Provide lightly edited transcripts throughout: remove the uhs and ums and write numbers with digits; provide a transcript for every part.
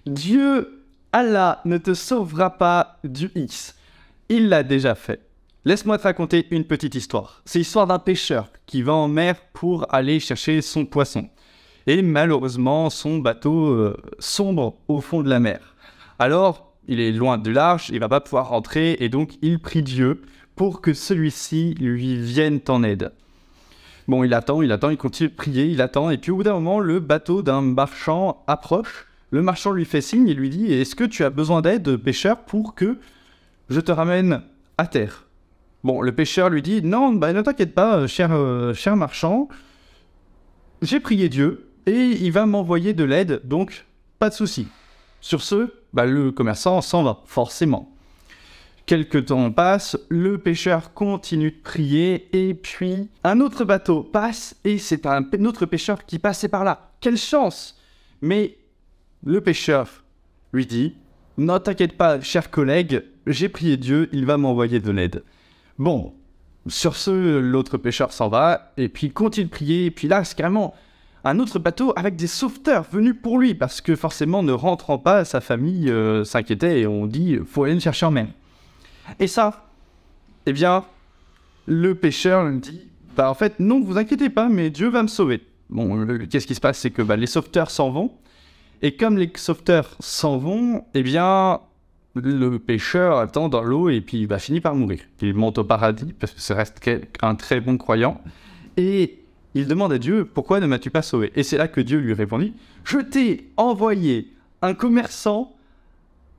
Dieu, Allah, ne te sauvera pas du X. Il l'a déjà fait. Laisse-moi te raconter une petite histoire. C'est l'histoire d'un pêcheur qui va en mer pour aller chercher son poisson. Et malheureusement, son bateau sombre au fond de la mer. Alors, il est loin du large, il ne va pas pouvoir rentrer et donc il prie Dieu pour que celui-ci lui vienne en aide. Bon, il attend, il continue de prier, il attend, et puis au bout d'un moment, le bateau d'un marchand approche. Le marchand lui fait signe et lui dit « Est-ce que tu as besoin d'aide, pêcheur, pour que je te ramène à terre ?» Bon, le pêcheur lui dit « Non, ne t'inquiète pas, cher marchand, j'ai prié Dieu et il va m'envoyer de l'aide, donc pas de souci. » Sur ce, le commerçant s'en va, forcément. Quelque temps passe, le pêcheur continue de prier et puis un autre bateau passe et c'est un autre pêcheur qui passait par là. Quelle chance! Mais le pêcheur lui dit « Non, t'inquiète pas, cher collègue, j'ai prié Dieu, il va m'envoyer de l'aide. » Bon, sur ce, l'autre pêcheur s'en va et puis continue de prier et puis là, c'est carrément un autre bateau avec des sauveteurs venus pour lui parce que forcément, ne rentrant pas, sa famille s'inquiétait et on dit « Faut aller le chercher en mer. » Et ça, eh bien, le pêcheur lui dit « En fait, non, vous inquiétez pas, mais Dieu va me sauver. » Bon, qu'est-ce qui se passe? C'est que les sauveteurs s'en vont. Et comme les sauveteurs s'en vont, eh bien, le pêcheur attend dans l'eau et puis il finit par mourir. Il monte au paradis parce que ça reste un très bon croyant. Et il demande à Dieu « Pourquoi ne m'as-tu pas sauvé ?» Et c'est là que Dieu lui répondit « Je t'ai envoyé un commerçant,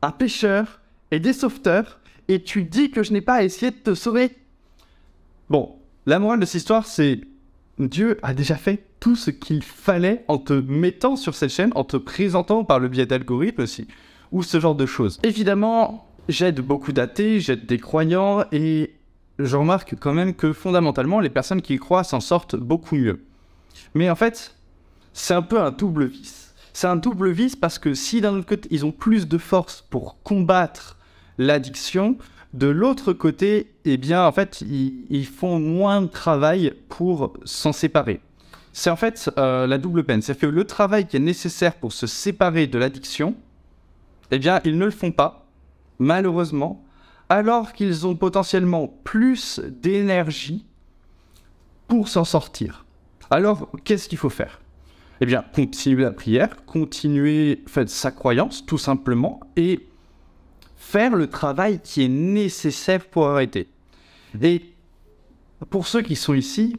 un pêcheur et des sauveteurs. Et tu dis que je n'ai pas essayé de te sauver. » Bon, la morale de cette histoire, c'est Dieu a déjà fait tout ce qu'il fallait en te mettant sur cette chaîne, en te présentant par le biais d'algorithmes aussi, ou ce genre de choses. Évidemment, j'aide beaucoup d'athées, j'aide des croyants, et je remarque quand même que fondamentalement, les personnes qui y croient s'en sortent beaucoup mieux. Mais en fait, c'est un peu un double vice. C'est un double vice parce que si d'un autre côté, ils ont plus de force pour combattre l'addiction, de l'autre côté, eh bien, en fait, ils font moins de travail pour s'en séparer. C'est en fait la double peine. C'est que le travail qui est nécessaire pour se séparer de l'addiction, eh bien, ils ne le font pas, malheureusement, alors qu'ils ont potentiellement plus d'énergie pour s'en sortir. Alors, qu'est-ce qu'il faut faire? Eh bien, continuer la prière, continuer sa croyance, tout simplement, et faire le travail qui est nécessaire pour arrêter. Et pour ceux qui sont ici,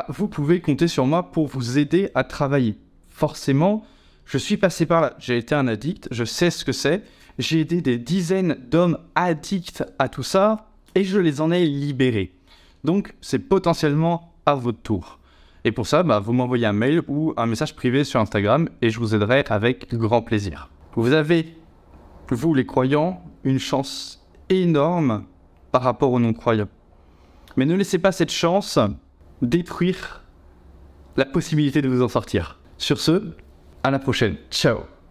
vous pouvez compter sur moi pour vous aider à travailler. Forcément, je suis passé par là. J'ai été un addict, je sais ce que c'est. J'ai aidé des dizaines d'hommes addicts à tout ça et je les en ai libérés. Donc, c'est potentiellement à votre tour. Et pour ça, vous m'envoyez un mail ou un message privé sur Instagram et je vous aiderai avec grand plaisir. Vous avez, vous les croyants, une chance énorme par rapport aux non-croyants. Mais ne laissez pas cette chance détruire la possibilité de vous en sortir. Sur ce, à la prochaine. Ciao.